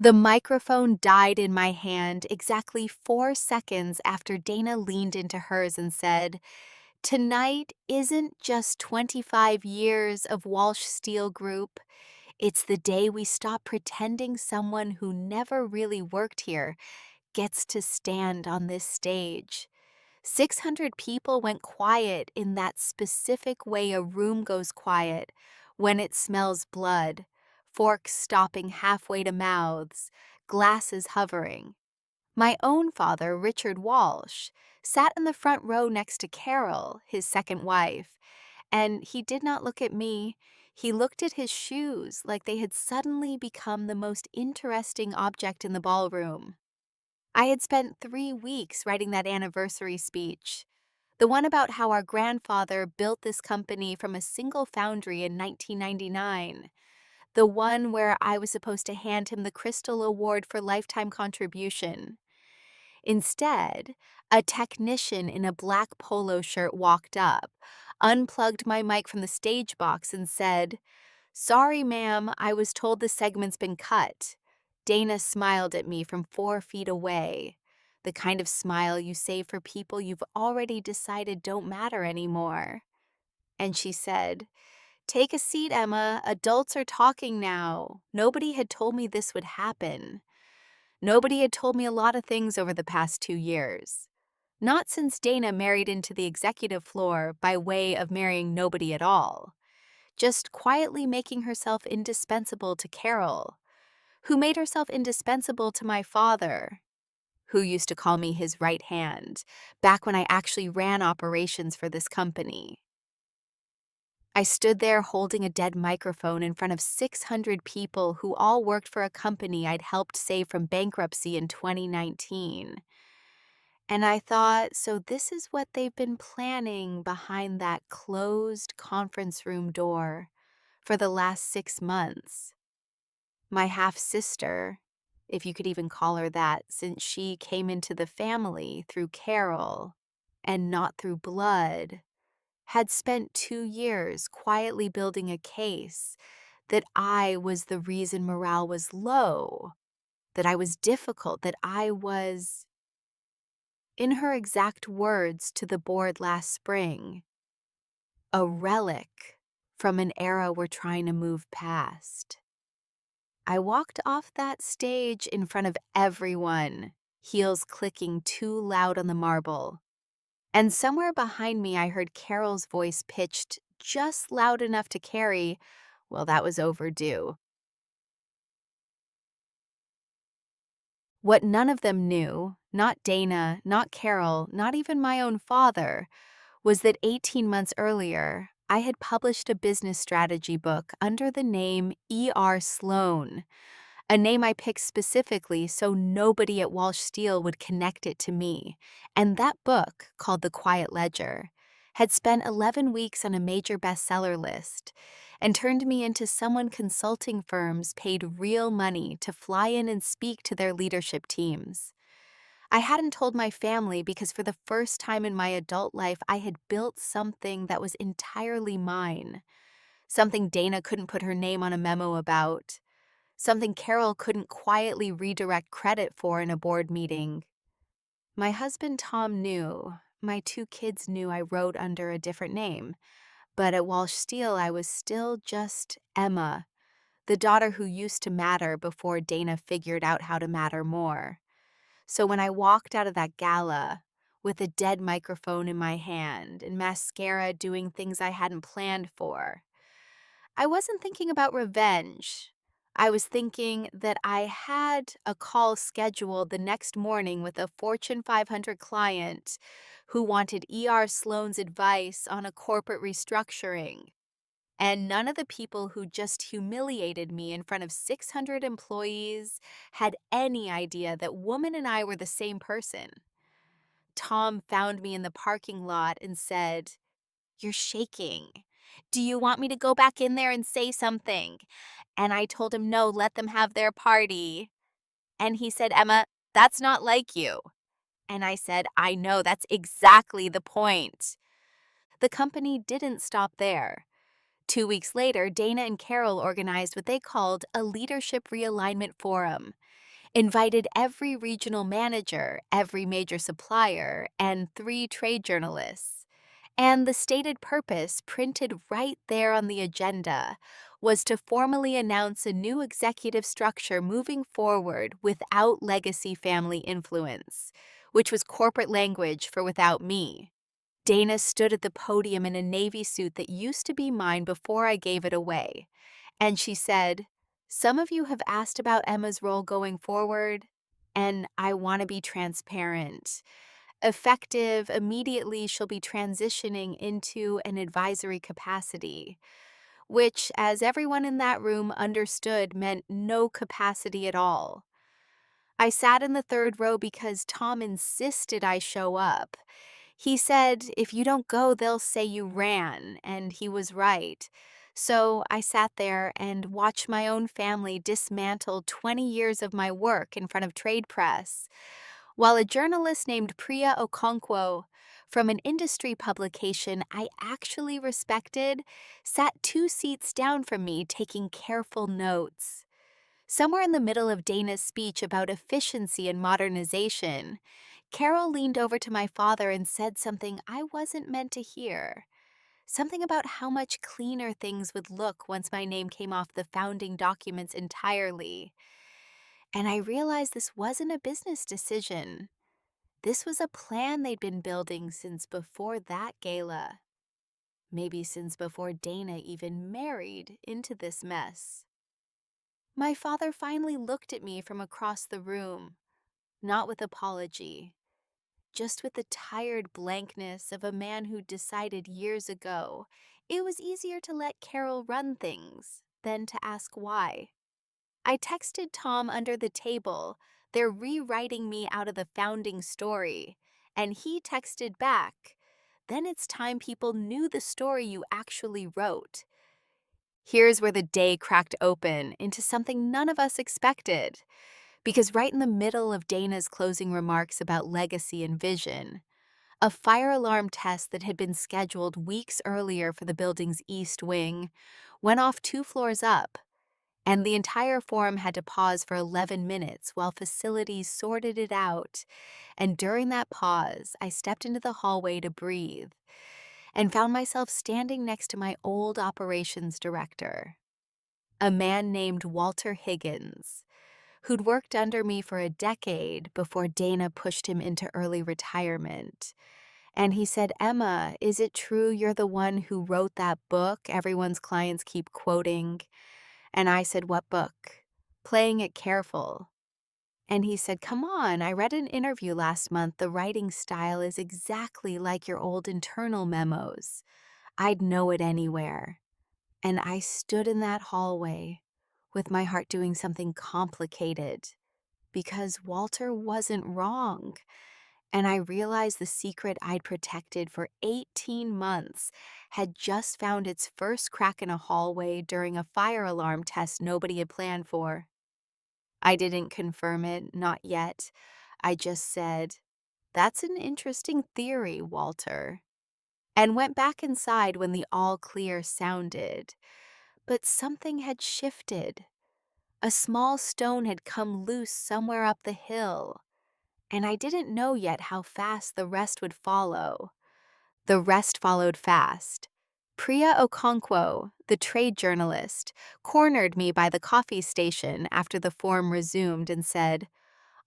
The microphone died in my hand exactly 4 seconds after Dana leaned into hers and said, "Tonight isn't just 25 years of Walsh Steel Group. It's the day we stop pretending someone who never really worked here gets to stand on this stage." 600 people went quiet in that specific way a room goes quiet when it smells blood, forks stopping halfway to mouths, glasses hovering. My own father, Richard Walsh, sat in the front row next to Carol, his second wife, and he did not look at me. He looked at his shoes like they had suddenly become the most interesting object in the ballroom. I had spent 3 weeks writing that anniversary speech, the one about how our grandfather built this company from a single foundry in 1999, the one where I was supposed to hand him the Crystal Award for Lifetime Contribution. Instead, a technician in a black polo shirt walked up, unplugged my mic from the stage box, and said, "Sorry, ma'am, I was told the segment's been cut." Dana smiled at me from 4 feet away, the kind of smile you save for people you've already decided don't matter anymore. And she said, "Take a seat, Emma. Adults are talking now. Nobody had told me this would happen. Nobody had told me a lot of things over the past 2 years. Not since Dana married into the executive floor by way of marrying nobody at all. Just quietly making herself indispensable to Carol, who made herself indispensable to my father, who used to call me his right hand, back when I actually ran operations for this company." I stood there holding a dead microphone in front of 600 people who all worked for a company I'd helped save from bankruptcy in 2019. And I thought, so this is what they've been planning behind that closed conference room door for the last 6 months. My half-sister, if you could even call her that, since she came into the family through Carol and not through blood, had spent 2 years quietly building a case that I was the reason morale was low, that I was difficult, that I was, in her exact words to the board last spring, a relic from an era we're trying to move past. I walked off that stage in front of everyone, heels clicking too loud on the marble. And somewhere behind me, I heard Carol's voice pitched just loud enough to carry, well, that was overdue. What none of them knew, not Dana, not Carol, not even my own father, was that 18 months earlier, I had published a business strategy book under the name E.R. Sloan, a name I picked specifically so nobody at Walsh Steel would connect it to me. And that book, called The Quiet Ledger, had spent 11 weeks on a major bestseller list and turned me into someone consulting firms paid real money to fly in and speak to their leadership teams. I hadn't told my family because for the first time in my adult life, I had built something that was entirely mine, something Dana couldn't put her name on a memo about, something Carol couldn't quietly redirect credit for in a board meeting. My husband Tom knew, my 2 kids knew I wrote under a different name, but at Walsh Steel I was still just Emma, the daughter who used to matter before Dana figured out how to matter more. So when I walked out of that gala, with a dead microphone in my hand and mascara doing things I hadn't planned for, I wasn't thinking about revenge. I was thinking that I had a call scheduled the next morning with a Fortune 500 client who wanted E.R. Sloan's advice on a corporate restructuring. And none of the people who just humiliated me in front of 600 employees had any idea that Woman and I were the same person. Tom found me in the parking lot and said, "You're shaking. Do you want me to go back in there and say something?" And I told him, "No, let them have their party." And he said, "Emma, that's not like you." And I said, "I know, that's exactly the point." The company didn't stop there. 2 weeks later, Dana and Carol organized what they called a leadership realignment forum, invited every regional manager, every major supplier, and 3 trade journalists. And the stated purpose, printed right there on the agenda, was to formally announce a new executive structure moving forward without legacy family influence, which was corporate language for without me. Dana stood at the podium in a navy suit that used to be mine before I gave it away, and she said, "Some of you have asked about Emma's role going forward, and I want to be transparent. Effective immediately, she'll be transitioning into an advisory capacity," which, as everyone in that room understood, meant no capacity at all. I sat in the third row because Tom insisted I show up. He said, "If you don't go, they'll say you ran," and he was right. So I sat there and watched my own family dismantle 20 years of my work in front of trade press, while a journalist named Priya Okonkwo from an industry publication I actually respected sat 2 seats down from me taking careful notes. Somewhere in the middle of Dana's speech about efficiency and modernization, Carol leaned over to my father and said something I wasn't meant to hear. Something about how much cleaner things would look once my name came off the founding documents entirely. And I realized this wasn't a business decision. This was a plan they'd been building since before that gala. Maybe since before Dana even married into this mess. My father finally looked at me from across the room, not with apology, just with the tired blankness of a man who decided years ago it was easier to let Carol run things than to ask why. I texted Tom under the table, "They're rewriting me out of the founding story," and he texted back, "Then it's time people knew the story you actually wrote." Here's where the day cracked open into something none of us expected. Because right in the middle of Dana's closing remarks about legacy and vision, a fire alarm test that had been scheduled weeks earlier for the building's east wing went off 2 floors up, and the entire forum had to pause for 11 minutes while facilities sorted it out. And during that pause, I stepped into the hallway to breathe and found myself standing next to my old operations director, a man named Walter Higgins, who'd worked under me for a decade before Dana pushed him into early retirement. And he said, "Emma, is it true you're the one who wrote that book everyone's clients keep quoting?" And I said, "What book?" Playing it careful. And he said, "Come on, I read an interview last month. The writing style is exactly like your old internal memos. I'd know it anywhere." And I stood in that hallway with my heart doing something complicated, because Walter wasn't wrong. And I realized the secret I'd protected for 18 months had just found its first crack in a hallway during a fire alarm test nobody had planned for. I didn't confirm it, not yet. I just said, "That's an interesting theory, Walter," and went back inside when the all clear sounded. But something had shifted. A small stone had come loose somewhere up the hill, and I didn't know yet how fast the rest would follow. The rest followed fast. Priya Okonkwo, the trade journalist, cornered me by the coffee station after the forum resumed and said,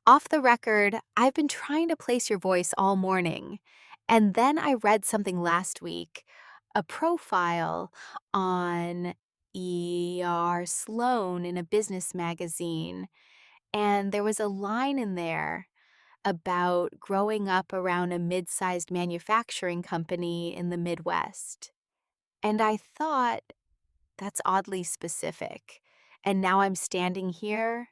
"Off the record, I've been trying to place your voice all morning, and then I read something last week, a profile on E.R. Sloan in a business magazine, and there was a line in there about growing up around a mid-sized manufacturing company in the Midwest. And I thought, that's oddly specific. And now I'm standing here,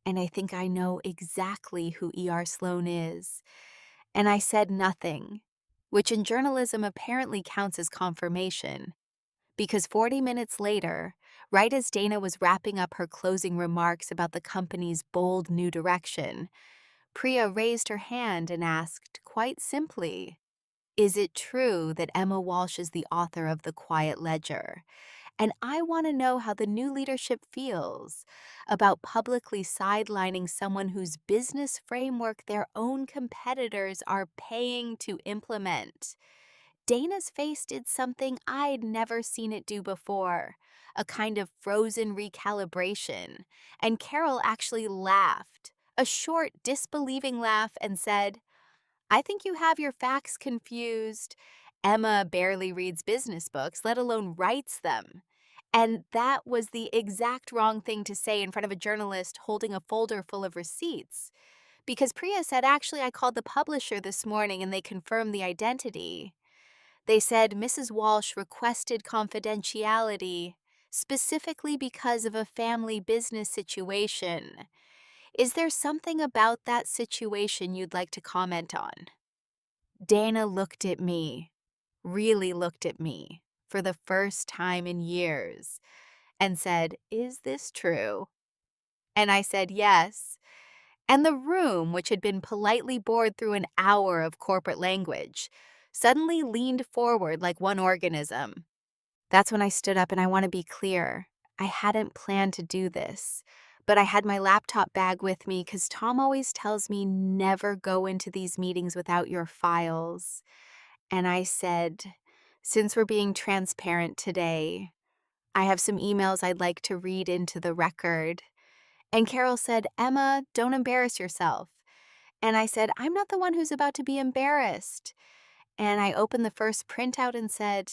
and I think I know exactly who E.R. Sloan is." And I said nothing, which in journalism apparently counts as confirmation, because 40 minutes later, right as Dana was wrapping up her closing remarks about the company's bold new direction, Priya raised her hand and asked, quite simply, Is it true that Emma Walsh is the author of The Quiet Ledger? And I want to know how the new leadership feels about publicly sidelining someone whose business framework their own competitors are paying to implement. Dana's face did something I'd never seen it do before, a kind of frozen recalibration, and Carol actually laughed, a short, disbelieving laugh, and said, I think you have your facts confused. Emma barely reads business books, let alone writes them. And that was the exact wrong thing to say in front of a journalist holding a folder full of receipts. Because Priya said, actually, I called the publisher this morning and they confirmed the identity. They said Mrs. Walsh requested confidentiality specifically because of a family business situation. Is there something about that situation you'd like to comment on? Dana looked at me, really looked at me, for the first time in years, and said, Is this true? And I said, Yes. And the room, which had been politely bored through an hour of corporate language, suddenly leaned forward like one organism. That's when I stood up, and I want to be clear. I hadn't planned to do this, but I had my laptop bag with me because Tom always tells me never go into these meetings without your files. And I said, since we're being transparent today, I have some emails I'd like to read into the record. And Carol said, Emma, don't embarrass yourself. And I said, I'm not the one who's about to be embarrassed. And I opened the first printout and said,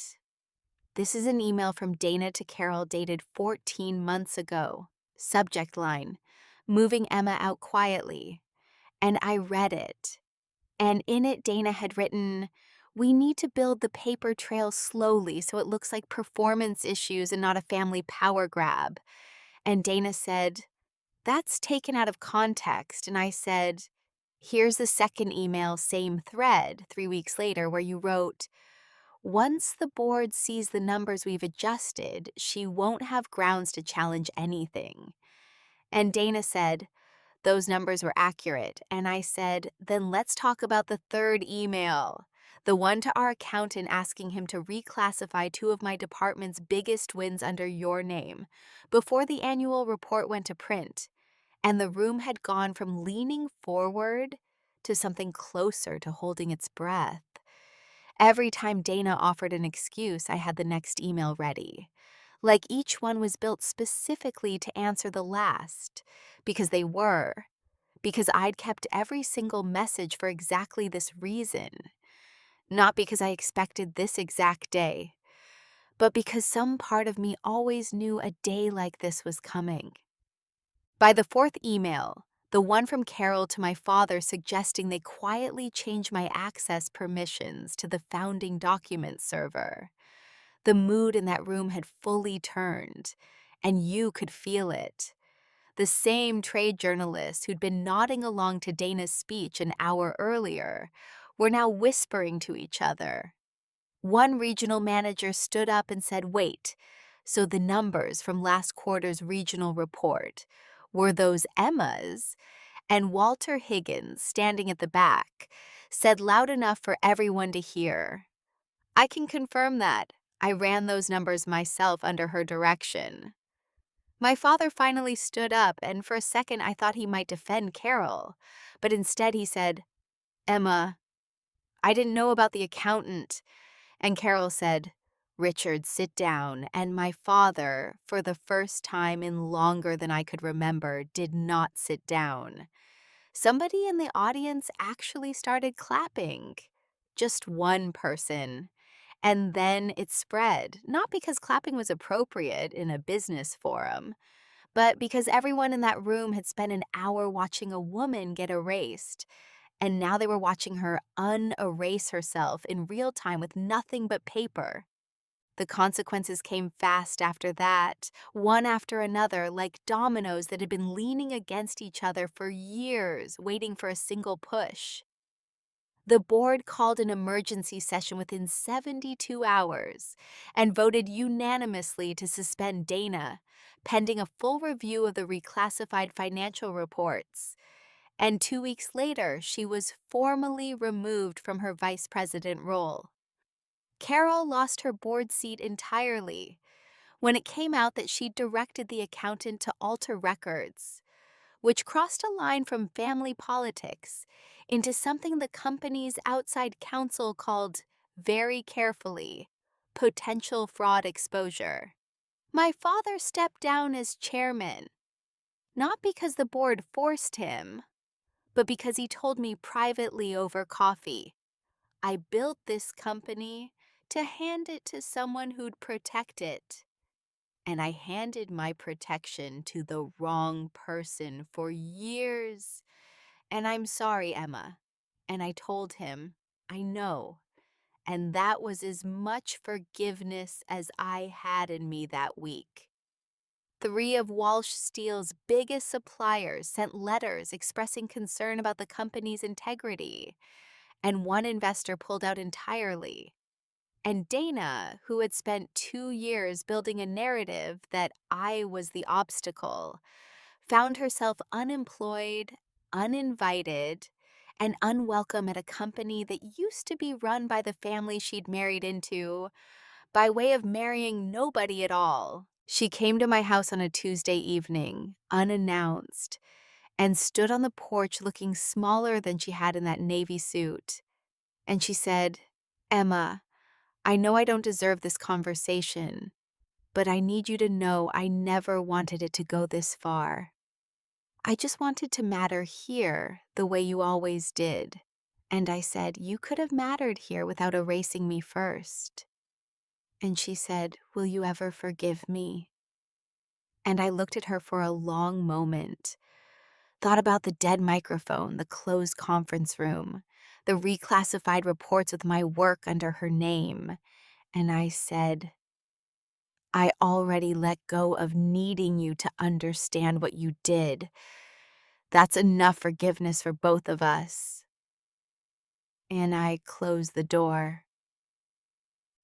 this is an email from Dana to Carol dated 14 months ago. Subject line, moving Emma out quietly. And I read it. And in it, Dana had written, we need to build the paper trail slowly so it looks like performance issues and not a family power grab. And Dana said, that's taken out of context. And I said, here's the second email, same thread, 3 weeks later, where you wrote, once the board sees the numbers we've adjusted, she won't have grounds to challenge anything. And Dana said, those numbers were accurate. And I said, then let's talk about the third email, the one to our accountant asking him to reclassify 2 of my department's biggest wins under your name before the annual report went to print. And the room had gone from leaning forward to something closer to holding its breath. Every time Dana offered an excuse, I had the next email ready. Like each one was built specifically to answer the last, because they were. Because I'd kept every single message for exactly this reason. Not because I expected this exact day, but because some part of me always knew a day like this was coming. By the fourth email, the one from Carol to my father suggesting they quietly change my access permissions to the founding document server, the mood in that room had fully turned, and you could feel it. The same trade journalists who'd been nodding along to Dana's speech an hour earlier were now whispering to each other. One regional manager stood up and said, wait, so the numbers from last quarter's regional report were those Emmas? And Walter Higgins, standing at the back, said loud enough for everyone to hear, I can confirm that. I ran those numbers myself under her direction. My father finally stood up, and for a second I thought he might defend Carol, but instead he said, Emma, I didn't know about the accountant. And Carol said, Richard, sit down. And my father, for the first time in longer than I could remember, did not sit down. Somebody in the audience actually started clapping. Just one person. And then it spread, not because clapping was appropriate in a business forum, but because everyone in that room had spent an hour watching a woman get erased, and now they were watching her unerase herself in real time with nothing but paper. The consequences came fast after that, one after another, like dominoes that had been leaning against each other for years, waiting for a single push. The board called an emergency session within 72 hours and voted unanimously to suspend Dana, pending a full review of the reclassified financial reports. And 2 weeks later, she was formally removed from her vice president role. Carol lost her board seat entirely when it came out that she directed the accountant to alter records, which crossed a line from family politics into something the company's outside counsel called, very carefully, potential fraud exposure. My father stepped down as chairman, not because the board forced him, but because he told me privately over coffee, I built this company to hand it to someone who'd protect it. And I handed my protection to the wrong person for years. And I'm sorry, Emma. And I told him, I know. And that was as much forgiveness as I had in me that week. 3 of Walsh Steel's biggest suppliers sent letters expressing concern about the company's integrity, and one investor pulled out entirely. And Dana, who had spent 2 years building a narrative that I was the obstacle, found herself unemployed, uninvited, and unwelcome at a company that used to be run by the family she'd married into by way of marrying nobody at all. She came to my house on a Tuesday evening, unannounced, and stood on the porch looking smaller than she had in that navy suit. And she said, Emma, I know I don't deserve this conversation, but I need you to know I never wanted it to go this far. I just wanted to matter here the way you always did. And I said, you could have mattered here without erasing me first. And she said, will you ever forgive me? And I looked at her for a long moment, thought about the dead microphone, the closed conference room, the reclassified reports with my work under her name. And I said, I already let go of needing you to understand what you did. That's enough forgiveness for both of us. And I closed the door.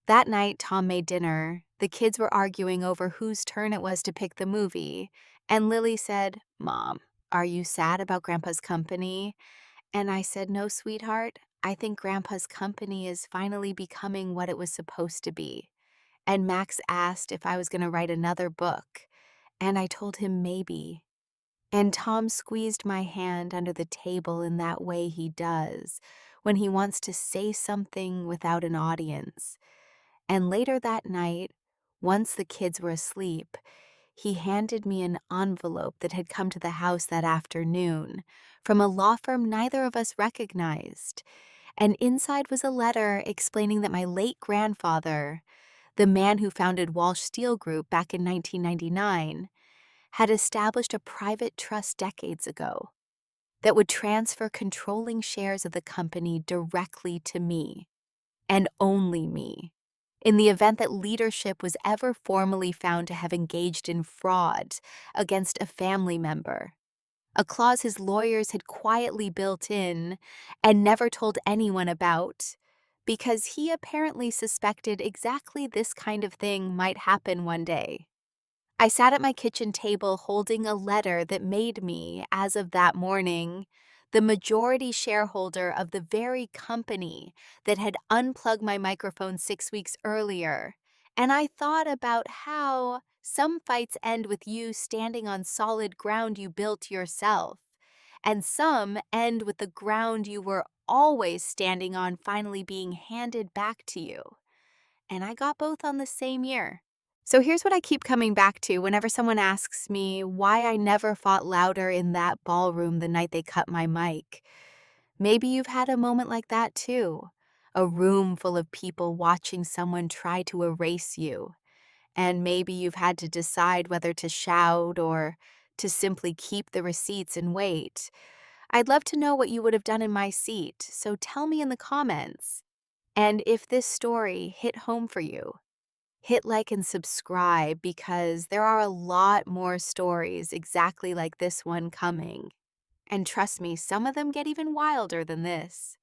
That night, Tom made dinner. The kids were arguing over whose turn it was to pick the movie. And Lily said, Mom, are you sad about Grandpa's company? And I said, no, sweetheart. I think Grandpa's company is finally becoming what it was supposed to be. And Max asked if I was going to write another book. And I told him maybe. And Tom squeezed my hand under the table in that way he does when he wants to say something without an audience. And later that night, once the kids were asleep, he handed me an envelope that had come to the house that afternoon from a law firm neither of us recognized. And inside was a letter explaining that my late grandfather, the man who founded Walsh Steel Group back in 1999, had established a private trust decades ago that would transfer controlling shares of the company directly to me, and only me, in the event that leadership was ever formally found to have engaged in fraud against a family member, a clause his lawyers had quietly built in and never told anyone about, because he apparently suspected exactly this kind of thing might happen one day. I sat at my kitchen table holding a letter that made me, as of that morning, the majority shareholder of the very company that had unplugged my microphone 6 weeks earlier. And I thought about how some fights end with you standing on solid ground you built yourself, and some end with the ground you were always standing on finally being handed back to you. And I got both on the same year. So here's what I keep coming back to whenever someone asks me why I never fought louder in that ballroom the night they cut my mic. Maybe you've had a moment like that too. A room full of people watching someone try to erase you. And maybe you've had to decide whether to shout or to simply keep the receipts and wait. I'd love to know what you would have done in my seat, so tell me in the comments. And if this story hit home for you, hit like and subscribe because there are a lot more stories exactly like this one coming. And trust me, some of them get even wilder than this.